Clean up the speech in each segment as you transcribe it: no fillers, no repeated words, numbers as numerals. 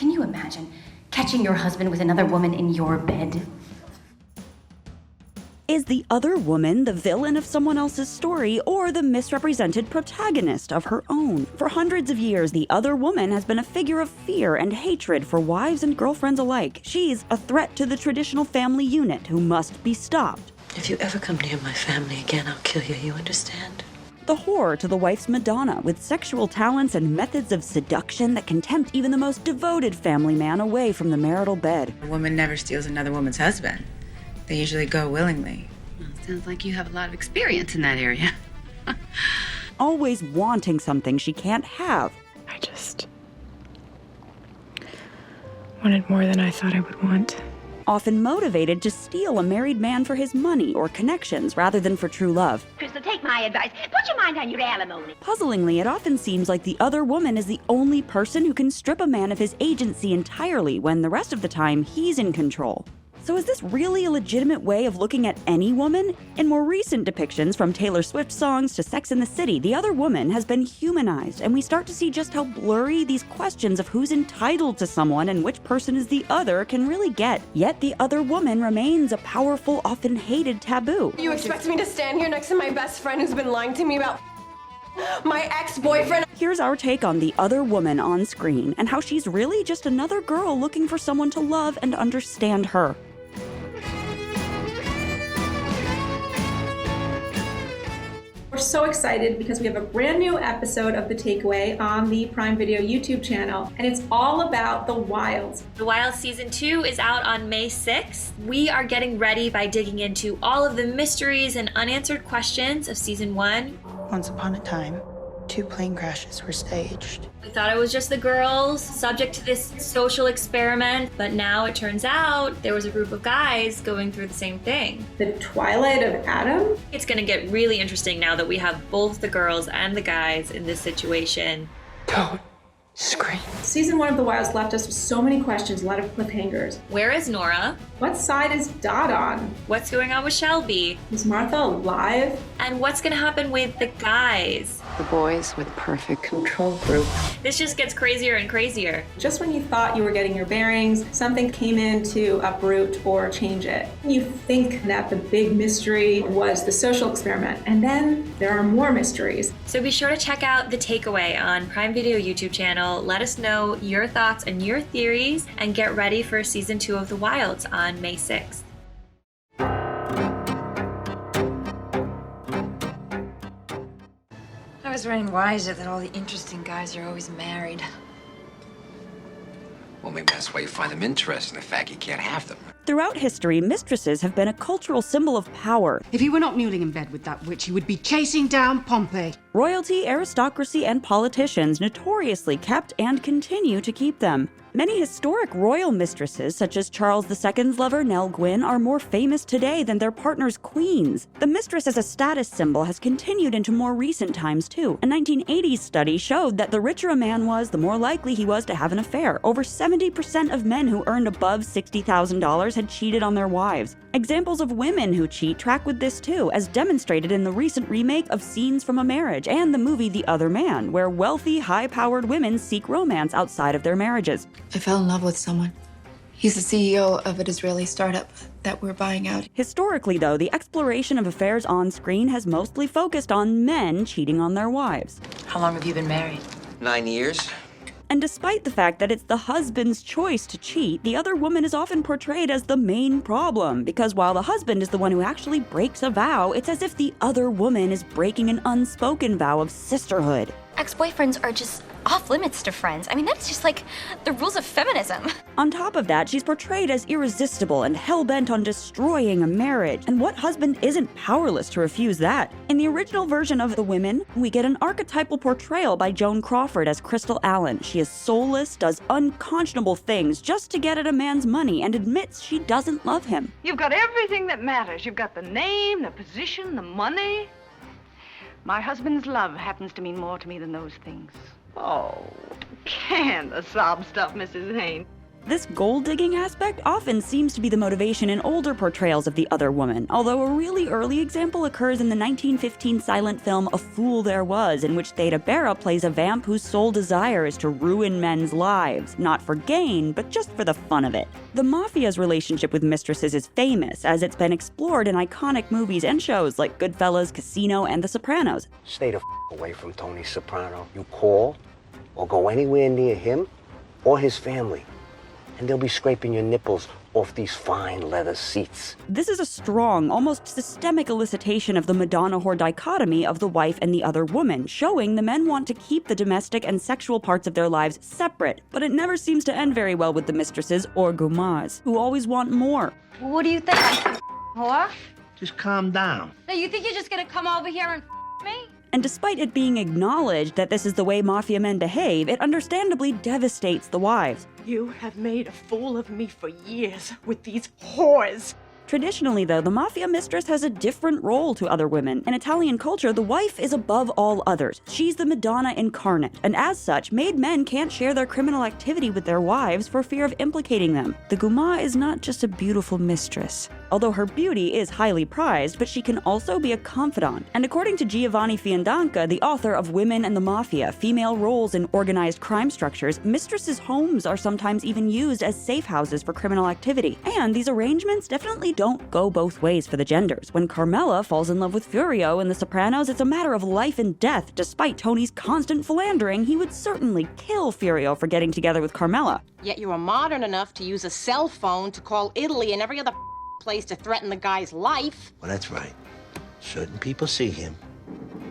Can you imagine catching your husband with another woman in your bed? Is the other woman the villain of someone else's story or the misrepresented protagonist of her own? For hundreds of years, the other woman has been a figure of fear and hatred for wives and girlfriends alike. She's a threat to the traditional family unit who must be stopped. If you ever come near my family again, I'll kill you, you understand? The whore to the wife's Madonna, with sexual talents and methods of seduction that can tempt even the most devoted family man away from the marital bed. A woman never steals another woman's husband. They usually go willingly. Well, sounds like you have a lot of experience in that area. Always wanting something she can't have. I just wanted more than I thought I would want. Often motivated to steal a married man for his money or connections rather than for true love. Crystal, take my advice. Put your mind on your alimony. Puzzlingly, it often seems like the other woman is the only person who can strip a man of his agency entirely when the rest of the time he's in control. So is this really a legitimate way of looking at any woman? In more recent depictions, from Taylor Swift songs to Sex and the City, the other woman has been humanized, and we start to see just how blurry these questions of who's entitled to someone and which person is the other can really get. Yet the other woman remains a powerful, often hated taboo. You expect me to stand here next to my best friend who's been lying to me about my ex-boyfriend? Here's our take on the other woman on screen and how she's really just another girl looking for someone to love and understand her. We're so excited because we have a brand new episode of The Takeaway on the Prime Video YouTube channel, and it's all about The Wilds. The Wilds Season 2 is out on May 6th. We are getting ready by digging into all of the mysteries and unanswered questions of Season 1. Once upon a time, 2 plane crashes were staged. We thought it was just the girls subject to this social experiment, but now it turns out there was a group of guys going through the same thing. The Twilight of Adam? It's gonna get really interesting now that we have both the girls and the guys in this situation. Don't scream. Season 1 of The Wilds left us with so many questions, a lot of cliffhangers. Where is Nora? What side is Dot on? What's going on with Shelby? Is Martha alive? And what's gonna happen with the guys? The boys with perfect control group. This just gets crazier and crazier. Just when you thought you were getting your bearings, something came in to uproot or change it. You think that the big mystery was the social experiment, and then there are more mysteries. So be sure to check out The Takeaway on Prime Video YouTube channel. Let us know your thoughts and your theories, and get ready for Season 2 of The Wilds on May 6th. I was running wiser that all the interesting guys are always married. Well, maybe that's why you find them interesting, the fact you can't have them. Throughout history, mistresses have been a cultural symbol of power. If he were not mewling in bed with that witch, he would be chasing down Pompey. Royalty, aristocracy, and politicians notoriously kept and continue to keep them. Many historic royal mistresses, such as Charles II's lover Nell Gwyn, are more famous today than their partner's queens. The mistress as a status symbol has continued into more recent times, too. A 1980s study showed that the richer a man was, the more likely he was to have an affair. Over 70% of men who earned above $60,000 had cheated on their wives. Examples of women who cheat track with this, too, as demonstrated in the recent remake of Scenes from a Marriage and the movie The Other Man, where wealthy, high-powered women seek romance outside of their marriages. I fell in love with someone. He's the CEO of an Israeli startup that we're buying out. Historically, though, the exploration of affairs on screen has mostly focused on men cheating on their wives. How long have you been married? 9 years. And despite the fact that it's the husband's choice to cheat, the other woman is often portrayed as the main problem, because while the husband is the one who actually breaks a vow, it's as if the other woman is breaking an unspoken vow of sisterhood. Ex-boyfriends are just off limits to friends. I mean, that's just like the rules of feminism. On top of that, she's portrayed as irresistible and hell-bent on destroying a marriage. And what husband isn't powerless to refuse that? In the original version of The Women, we get an archetypal portrayal by Joan Crawford as Crystal Allen. She is soulless, does unconscionable things just to get at a man's money, and admits she doesn't love him. You've got everything that matters. You've got the name, the position, the money. My husband's love happens to mean more to me than those things. Oh, can the sob stuff, Mrs. Hayne. This gold-digging aspect often seems to be the motivation in older portrayals of the other woman, although a really early example occurs in the 1915 silent film A Fool There Was, in which Theda Bara plays a vamp whose sole desire is to ruin men's lives, not for gain, but just for the fun of it. The mafia's relationship with mistresses is famous, as it's been explored in iconic movies and shows like Goodfellas, Casino, and The Sopranos. Stay the away from Tony Soprano. You call or go anywhere near him or his family, and they'll be scraping your nipples off these fine leather seats. This is a strong, almost systemic elicitation of the Madonna-whore dichotomy of the wife and the other woman, showing the men want to keep the domestic and sexual parts of their lives separate, but it never seems to end very well with the mistresses, or gumas, who always want more. What do you think, whore? Just calm down. No, you think you're just gonna come over here and me? And despite it being acknowledged that this is the way mafia men behave, it understandably devastates the wives. You have made a fool of me for years with these whores. Traditionally, though, the mafia mistress has a different role to other women. In Italian culture, the wife is above all others. She's the Madonna incarnate, and as such, made men can't share their criminal activity with their wives for fear of implicating them. The guma is not just a beautiful mistress. Although her beauty is highly prized, but she can also be a confidant. And according to Giovanni Fiandanca, the author of Women and the Mafia, Female Roles in Organized Crime Structures, mistresses' homes are sometimes even used as safe houses for criminal activity. And these arrangements definitely don't go both ways for the genders. When Carmela falls in love with Furio in The Sopranos, it's a matter of life and death. Despite Tony's constant philandering, he would certainly kill Furio for getting together with Carmela. Yet you are modern enough to use a cell phone to call Italy and every other place to threaten the guy's life. Well, that's right. Certain people see him.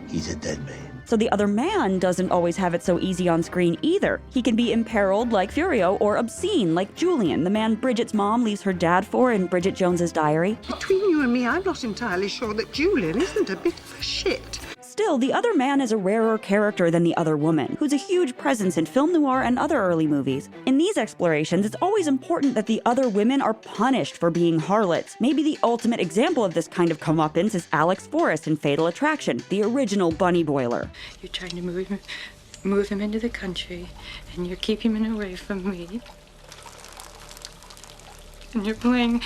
He's a dead man. So the other man doesn't always have it so easy on screen either. He can be imperiled like Furio or obscene like Julian, the man Bridget's mom leaves her dad for in Bridget Jones's Diary. Between you and me, I'm not entirely sure that Julian isn't a bit of a shit. Still, the other man is a rarer character than the other woman, who's a huge presence in film noir and other early movies. In these explorations, it's always important that the other women are punished for being harlots. Maybe the ultimate example of this kind of comeuppance is Alex Forrest in Fatal Attraction, the original bunny boiler. You're trying to move him into the country, and you're keeping him away from me. And you're playing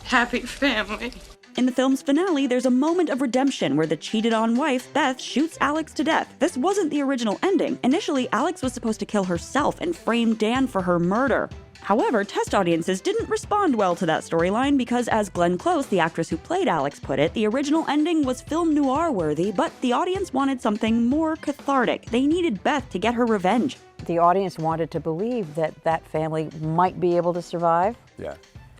happy family. In the film's finale, there's a moment of redemption where the cheated-on wife, Beth, shoots Alex to death. This wasn't the original ending. Initially, Alex was supposed to kill herself and frame Dan for her murder. However, test audiences didn't respond well to that storyline because, as Glenn Close, the actress who played Alex, put it, the original ending was film noir-worthy, but the audience wanted something more cathartic. They needed Beth to get her revenge. The audience wanted to believe that that family might be able to survive. Yeah.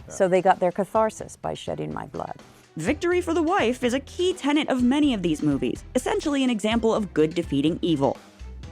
So they got their catharsis by shedding my blood. Victory for the wife is a key tenet of many of these movies, essentially an example of good defeating evil.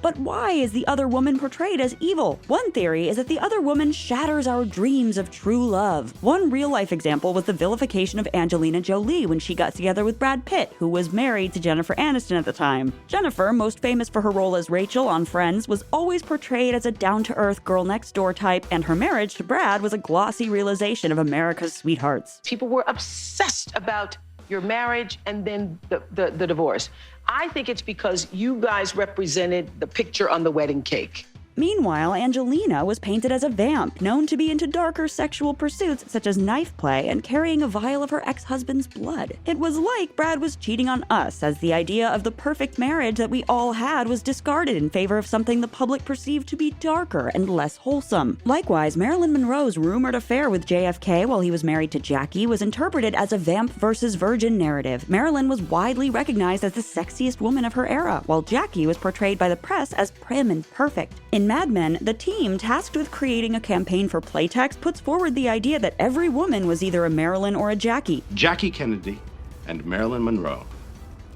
But why is the other woman portrayed as evil? One theory is that the other woman shatters our dreams of true love. One real-life example was the vilification of Angelina Jolie when she got together with Brad Pitt, who was married to Jennifer Aniston at the time. Jennifer, most famous for her role as Rachel on Friends, was always portrayed as a down-to-earth girl-next-door type, and her marriage to Brad was a glossy realization of America's sweethearts. People were obsessed about your marriage and then the divorce. I think it's because you guys represented the picture on the wedding cake. Meanwhile, Angelina was painted as a vamp, known to be into darker sexual pursuits such as knife play and carrying a vial of her ex-husband's blood. It was like Brad was cheating on us, as the idea of the perfect marriage that we all had was discarded in favor of something the public perceived to be darker and less wholesome. Likewise, Marilyn Monroe's rumored affair with JFK while he was married to Jackie was interpreted as a vamp versus virgin narrative. Marilyn was widely recognized as the sexiest woman of her era, while Jackie was portrayed by the press as prim and perfect. In Mad Men, the team tasked with creating a campaign for Playtex puts forward the idea that every woman was either a Marilyn or a Jackie. Jackie Kennedy and Marilyn Monroe.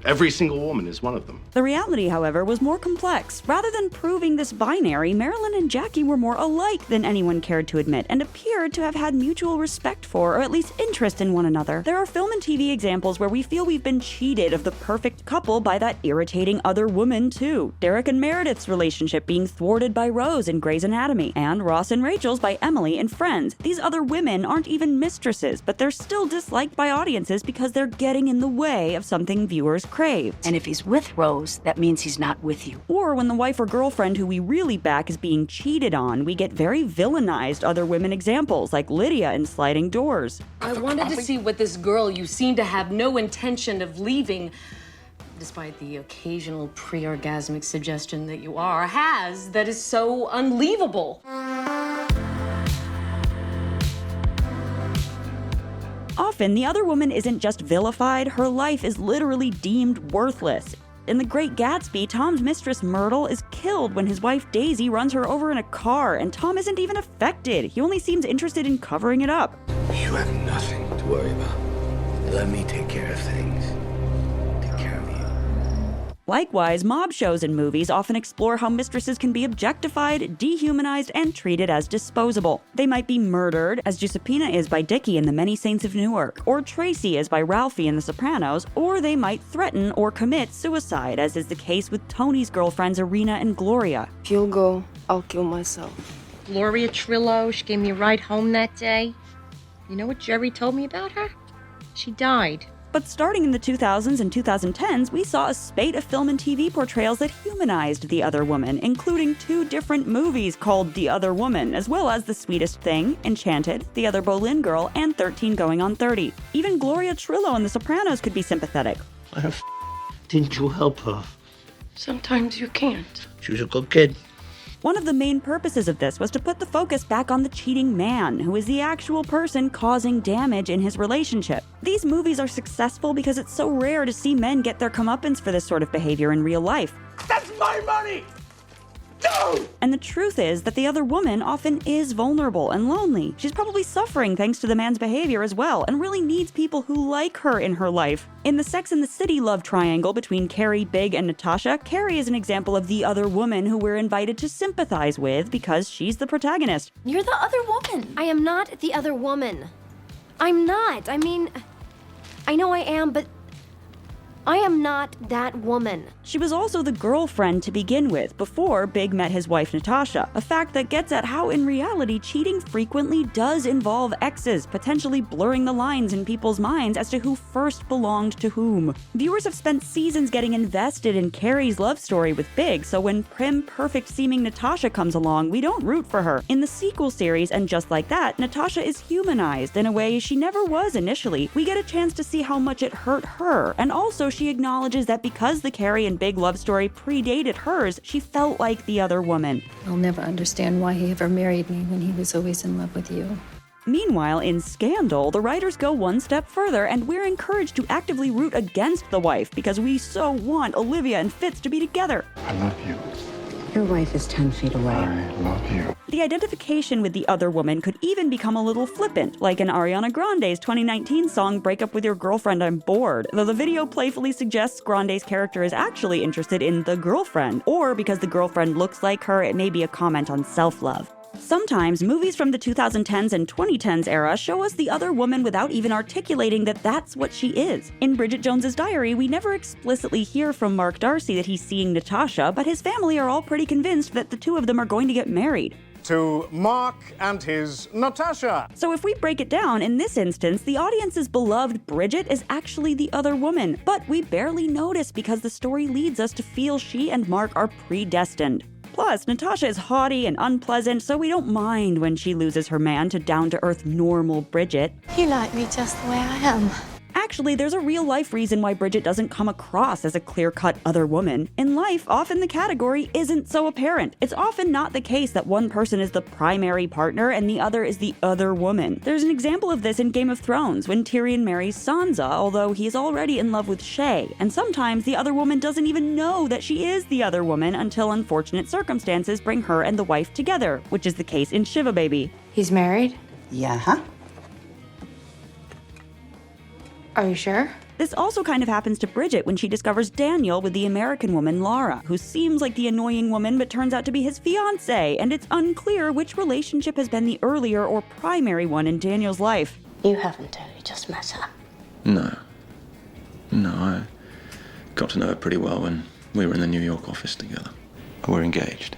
Every single woman is one of them. The reality, however, was more complex. Rather than proving this binary, Marilyn and Jackie were more alike than anyone cared to admit, and appeared to have had mutual respect for, or at least interest in one another. There are film and TV examples where we feel we've been cheated of the perfect couple by that irritating other woman, too. Derek and Meredith's relationship being thwarted by Rose in Grey's Anatomy, and Ross and Rachel's by Emily in Friends. These other women aren't even mistresses, but they're still disliked by audiences because they're getting in the way of something viewers crave. And if he's with Rose, that means he's not with you. Or when the wife or girlfriend who we really back is being cheated on, we get very villainized other women examples, like Lydia in Sliding Doors. I wanted to see what this girl you seem to have no intention of leaving, despite the occasional pre-orgasmic suggestion that you are, has that is so unleavable. Often, the other woman isn't just vilified, her life is literally deemed worthless. In The Great Gatsby, Tom's mistress Myrtle is killed when his wife Daisy runs her over in a car, and Tom isn't even affected. He only seems interested in covering it up. You have nothing to worry about. Let me take care of things. Take care of you. Likewise, mob shows and movies often explore how mistresses can be objectified, dehumanized, and treated as disposable. They might be murdered, as Giuseppina is by Dickie in The Many Saints of Newark, or Tracy is by Ralphie in The Sopranos, or they might threaten or commit suicide, as is the case with Tony's girlfriends Irina and Gloria. If you'll go, I'll kill myself. Gloria Trillo, she gave me a ride home that day. You know what Jerry told me about her? She died. But starting in the 2000s and 2010s, we saw a spate of film and TV portrayals that humanized the other woman, including 2 different movies called The Other Woman, as well as The Sweetest Thing, Enchanted, The Other Boleyn Girl, and 13 Going on 30. Even Gloria Trillo in The Sopranos could be sympathetic. Didn't you help her? Sometimes you can't. She was a good kid. One of the main purposes of this was to put the focus back on the cheating man, who is the actual person causing damage in his relationship. These movies are successful because it's so rare to see men get their comeuppance for this sort of behavior in real life. That's my money! No! And the truth is that the other woman often is vulnerable and lonely. She's probably suffering thanks to the man's behavior as well, and really needs people who like her in her life. In the Sex and the City love triangle between Carrie, Big, and Natasha, Carrie is an example of the other woman who we're invited to sympathize with because she's the protagonist. You're the other woman. I am not the other woman. I'm not. I mean, I know I am, but I am not that woman. She was also the girlfriend to begin with, before Big met his wife Natasha, a fact that gets at how in reality cheating frequently does involve exes, potentially blurring the lines in people's minds as to who first belonged to whom. Viewers have spent seasons getting invested in Carrie's love story with Big, so when prim, perfect-seeming Natasha comes along, we don't root for her. In the sequel series, and just like that, Natasha is humanized in a way she never was initially. We get a chance to see how much it hurt her, and also she acknowledges that because the Carrie and Big love story predated hers, she felt like the other woman. I'll never understand why he ever married me when he was always in love with you. Meanwhile, in Scandal, the writers go one step further, and we're encouraged to actively root against the wife because we so want Olivia and Fitz to be together. I love you. Your wife is 10 feet away. I love you. The identification with the other woman could even become a little flippant, like in Ariana Grande's 2019 song Break Up With Your Girlfriend, I'm Bored, though the video playfully suggests Grande's character is actually interested in the girlfriend, or because the girlfriend looks like her, it may be a comment on self-love. Sometimes, movies from the 2010s and 2010s era show us the other woman without even articulating that that's what she is. In Bridget Jones's Diary, we never explicitly hear from Mark Darcy that he's seeing Natasha, but his family are all pretty convinced that the two of them are going to get married. To Mark and his Natasha. So if we break it down, in this instance, the audience's beloved Bridget is actually the other woman, but we barely notice because the story leads us to feel she and Mark are predestined. Plus, Natasha is haughty and unpleasant, so we don't mind when she loses her man to down-to-earth normal Bridget. You like me just the way I am. Actually, there's a real-life reason why Bridget doesn't come across as a clear-cut other woman. In life, often the category isn't so apparent. It's often not the case that one person is the primary partner and the other is the other woman. There's an example of this in Game of Thrones, when Tyrion marries Sansa, although he is already in love with Shae, and sometimes the other woman doesn't even know that she is the other woman until unfortunate circumstances bring her and the wife together, which is the case in Shiva Baby. He's married? Yeah. Are you sure? This also kind of happens to Bridget when she discovers Daniel with the American woman Lara, who seems like the annoying woman but turns out to be his fiancé, and it's unclear which relationship has been the earlier or primary one in Daniel's life. You haven't only just met her. No, I got to know her pretty well when we were in the New York office together. We're engaged.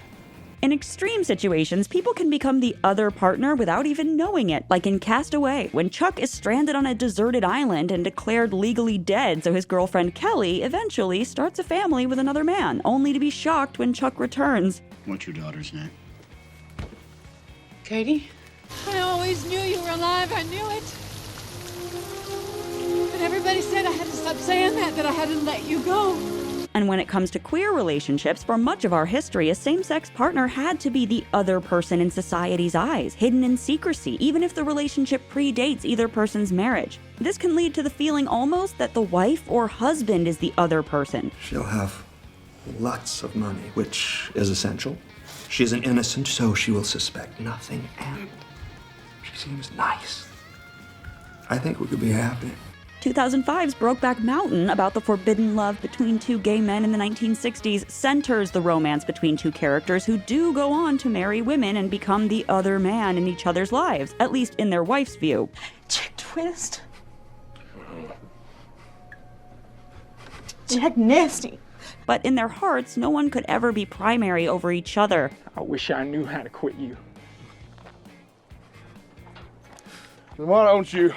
In extreme situations, people can become the other partner without even knowing it, like in Castaway, when Chuck is stranded on a deserted island and declared legally dead, so his girlfriend Kelly eventually starts a family with another man, only to be shocked when Chuck returns. What's your daughter's name? Katie? I always knew you were alive. I knew it. But everybody said I had to stop saying that I had to let you go. And when it comes to queer relationships, for much of our history, a same-sex partner had to be the other person in society's eyes, hidden in secrecy, even if the relationship predates either person's marriage. This can lead to the feeling almost that the wife or husband is the other person. She'll have lots of money, which is essential. She's an innocent, so she will suspect nothing, and she seems nice. I think we could be happy. 2005's Brokeback Mountain, about the forbidden love between two gay men in the 1960s, centers the romance between two characters who do go on to marry women and become the other man in each other's lives, at least in their wife's view. Jack Twist. Jack Nasty. But in their hearts, no one could ever be primary over each other. I wish I knew how to quit you. Why don't you?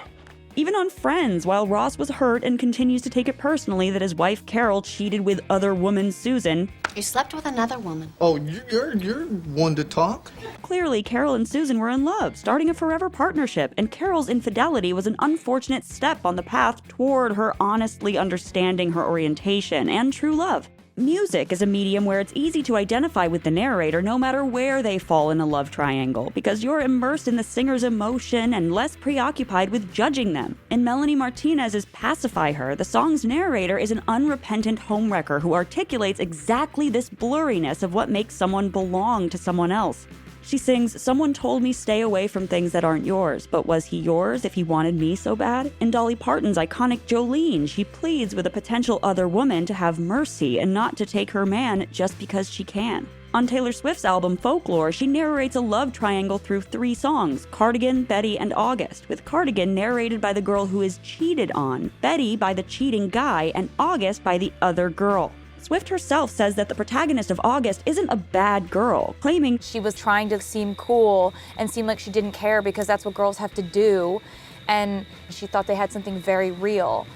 Even on Friends, while Ross was hurt and continues to take it personally that his wife Carol cheated with other woman Susan. You slept with another woman. Oh, you're one to talk? Clearly, Carol and Susan were in love, starting a forever partnership, and Carol's infidelity was an unfortunate step on the path toward her honestly understanding her orientation and true love. Music is a medium where it's easy to identify with the narrator no matter where they fall in a love triangle, because you're immersed in the singer's emotion and less preoccupied with judging them. In Melanie Martinez's Pacify Her, the song's narrator is an unrepentant homewrecker who articulates exactly this blurriness of what makes someone belong to someone else. She sings, "Someone told me stay away from things that aren't yours, but was he yours if he wanted me so bad?" In Dolly Parton's iconic Jolene, she pleads with a potential other woman to have mercy and not to take her man just because she can. On Taylor Swift's album Folklore, she narrates a love triangle through 3 songs, Cardigan, Betty, and August, with Cardigan narrated by the girl who is cheated on, Betty by the cheating guy, and August by the other girl. Swift herself says that the protagonist of August isn't a bad girl, claiming she was trying to seem cool and seem like she didn't care because that's what girls have to do, and she thought they had something very real.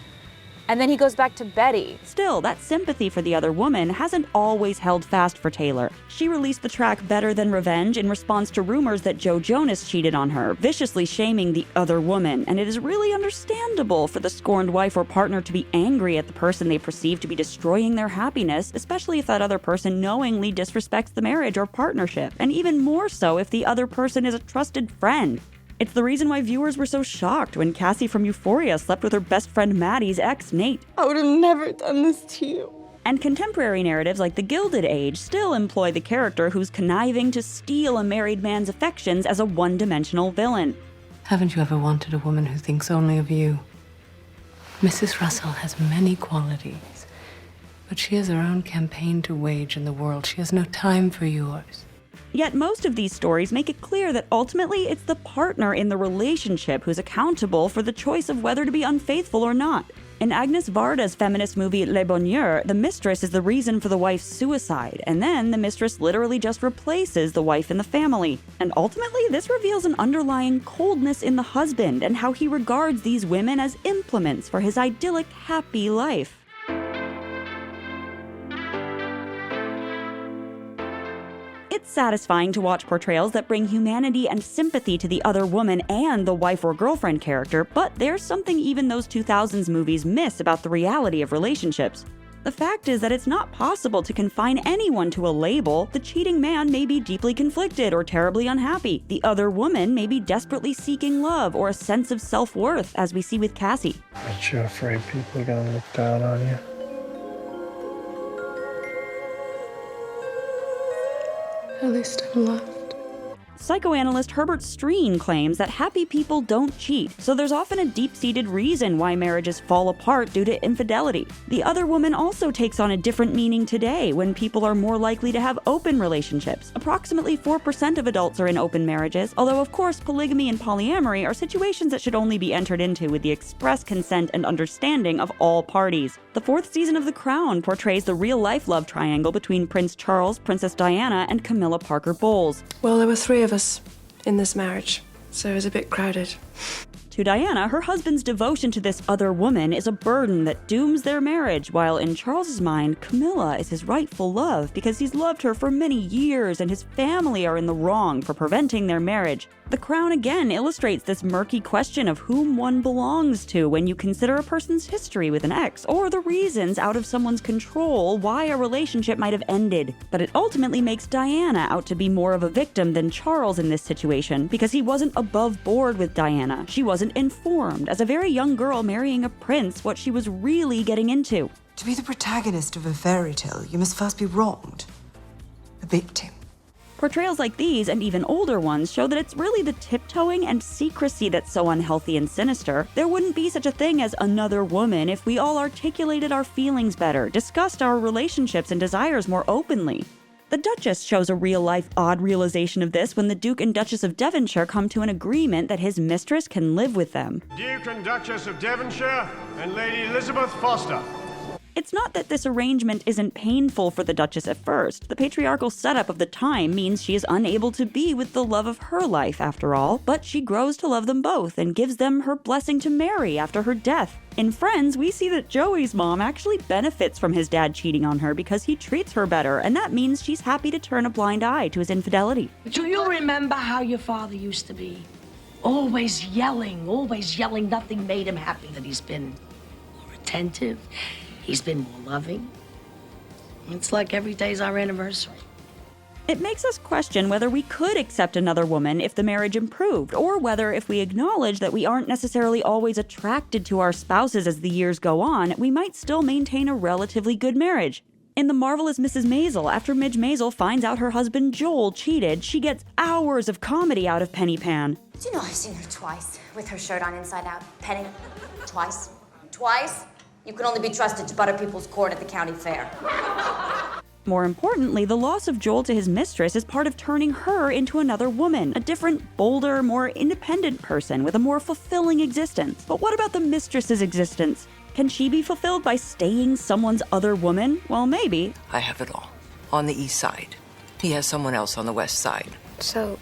And then he goes back to Betty. Still, that sympathy for the other woman hasn't always held fast for Taylor. She released the track Better Than Revenge in response to rumors that Joe Jonas cheated on her, viciously shaming the other woman, and it is really understandable for the scorned wife or partner to be angry at the person they perceive to be destroying their happiness, especially if that other person knowingly disrespects the marriage or partnership, and even more so if the other person is a trusted friend. It's the reason why viewers were so shocked when Cassie from Euphoria slept with her best friend Maddie's ex, Nate. I would have never done this to you. And contemporary narratives like The Gilded Age still employ the character who's conniving to steal a married man's affections as a one-dimensional villain. Haven't you ever wanted a woman who thinks only of you? Mrs. Russell has many qualities, but she has her own campaign to wage in the world. She has no time for yours. Yet most of these stories make it clear that ultimately it's the partner in the relationship who's accountable for the choice of whether to be unfaithful or not. In Agnes Varda's feminist movie Le Bonheur, the mistress is the reason for the wife's suicide, and then the mistress literally just replaces the wife in the family. And ultimately, this reveals an underlying coldness in the husband and how he regards these women as implements for his idyllic, happy life. It's satisfying to watch portrayals that bring humanity and sympathy to the other woman and the wife or girlfriend character, but there's something even those 2000s movies miss about the reality of relationships. The fact is that it's not possible to confine anyone to a label. The cheating man may be deeply conflicted or terribly unhappy. The other woman may be desperately seeking love or a sense of self-worth, as we see with Cassie. Aren't you afraid people are gonna look down on you? At least I'm loved. Psychoanalyst Herbert Streen claims that happy people don't cheat, so there's often a deep-seated reason why marriages fall apart due to infidelity. The other woman also takes on a different meaning today when people are more likely to have open relationships. Approximately 4% of adults are in open marriages, although of course polygamy and polyamory are situations that should only be entered into with the express consent and understanding of all parties. The 4th season of The Crown portrays the real-life love triangle between Prince Charles, Princess Diana, and Camilla Parker Bowles. Well, there were 3 of us in this marriage, so it was a bit crowded. To Diana, her husband's devotion to this other woman is a burden that dooms their marriage, while in Charles's mind, Camilla is his rightful love because he's loved her for many years and his family are in the wrong for preventing their marriage. The Crown again illustrates this murky question of whom one belongs to when you consider a person's history with an ex, or the reasons out of someone's control why a relationship might have ended. But it ultimately makes Diana out to be more of a victim than Charles in this situation, because he wasn't above board with Diana. She wasn't informed, as a very young girl marrying a prince, what she was really getting into. To be the protagonist of a fairy tale, you must first be wronged. A victim. Portrayals like these, and even older ones, show that it's really the tiptoeing and secrecy that's so unhealthy and sinister. There wouldn't be such a thing as another woman if we all articulated our feelings better, discussed our relationships and desires more openly. The Duchess shows a real-life odd realization of this when the Duke and Duchess of Devonshire come to an agreement that his mistress can live with them. Duke and Duchess of Devonshire and Lady Elizabeth Foster. It's not that this arrangement isn't painful for the Duchess at first. The patriarchal setup of the time means she is unable to be with the love of her life, after all, but she grows to love them both and gives them her blessing to marry after her death. In Friends, we see that Joey's mom actually benefits from his dad cheating on her because he treats her better, and that means she's happy to turn a blind eye to his infidelity. Do you remember how your father used to be? Always yelling. Nothing made him happy. That he's been more attentive. He's been more loving. It's like every day's our anniversary. It makes us question whether we could accept another woman if the marriage improved, or whether if we acknowledge that we aren't necessarily always attracted to our spouses as the years go on, we might still maintain a relatively good marriage. In The Marvelous Mrs Maisel, after Midge Maisel finds out her husband Joel cheated, she gets hours of comedy out of Penny Pan. Do you know I've seen her twice, with her shirt on inside out? Penny, twice. Twice? You can only be trusted to butter people's corn at the county fair. More importantly, the loss of Joel to his mistress is part of turning her into another woman, a different, bolder, more independent person with a more fulfilling existence. But what about the mistress's existence? Can she be fulfilled by staying someone's other woman? Well, maybe. I have it all. On the east side. He has someone else on the west side. So,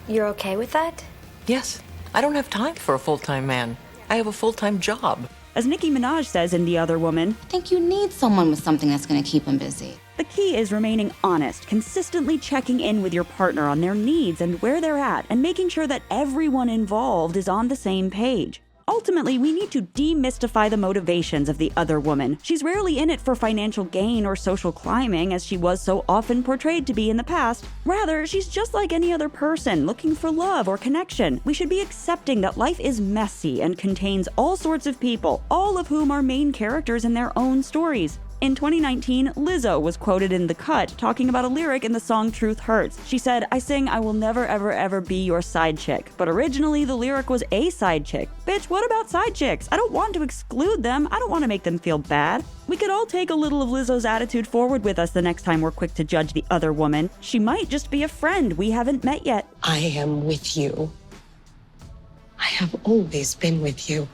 you're okay with that? Yes. I don't have time for a full-time man. I have a full-time job. As Nicki Minaj says in The Other Woman, I think you need someone with something that's going to keep him busy. The key is remaining honest, consistently checking in with your partner on their needs and where they're at, and making sure that everyone involved is on the same page. Ultimately, we need to demystify the motivations of the other woman. She's rarely in it for financial gain or social climbing, as she was so often portrayed to be in the past. Rather, she's just like any other person, looking for love or connection. We should be accepting that life is messy and contains all sorts of people, all of whom are main characters in their own stories. In 2019, Lizzo was quoted in The Cut talking about a lyric in the song Truth Hurts. She said, "I sing I will never ever ever be your side chick." But originally the lyric was a side chick. Bitch, what about side chicks? I don't want to exclude them. I don't want to make them feel bad. We could all take a little of Lizzo's attitude forward with us the next time we're quick to judge the other woman. She might just be a friend we haven't met yet. I am with you. I have always been with you.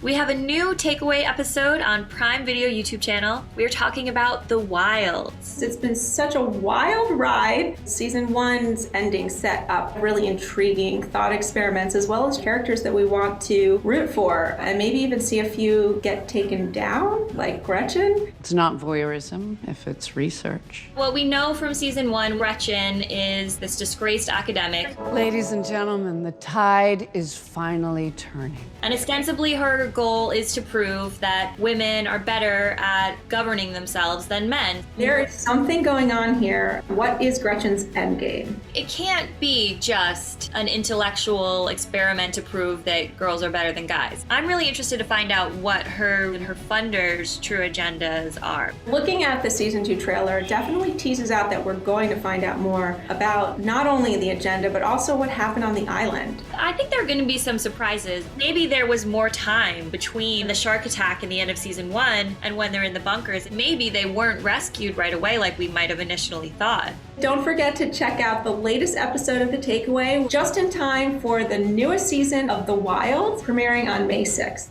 We have a new takeaway episode on Prime Video YouTube channel. We're talking about The Wilds. It's been such a wild ride. Season 1's ending set up really intriguing thought experiments as well as characters that we want to root for and maybe even see a few get taken down, like Gretchen. It's not voyeurism if it's research. What we know from season 1, Gretchen is this disgraced academic. Ladies and gentlemen, the tide is finally turning. And ostensibly her goal is to prove that women are better at governing themselves than men. There is something going on here. What is Gretchen's endgame? It can't be just an intellectual experiment to prove that girls are better than guys. I'm really interested to find out what her and her funders' true agendas are. Looking at the season 2 trailer definitely teases out that we're going to find out more about not only the agenda, but also what happened on the island. I think there are going to be some surprises. Maybe there was more time between the shark attack and the end of season 1 and when they're in the bunkers. Maybe they weren't rescued right away like we might have initially thought. Don't forget to check out the latest episode of The Takeaway just in time for the newest season of The Wild, premiering on May 6th.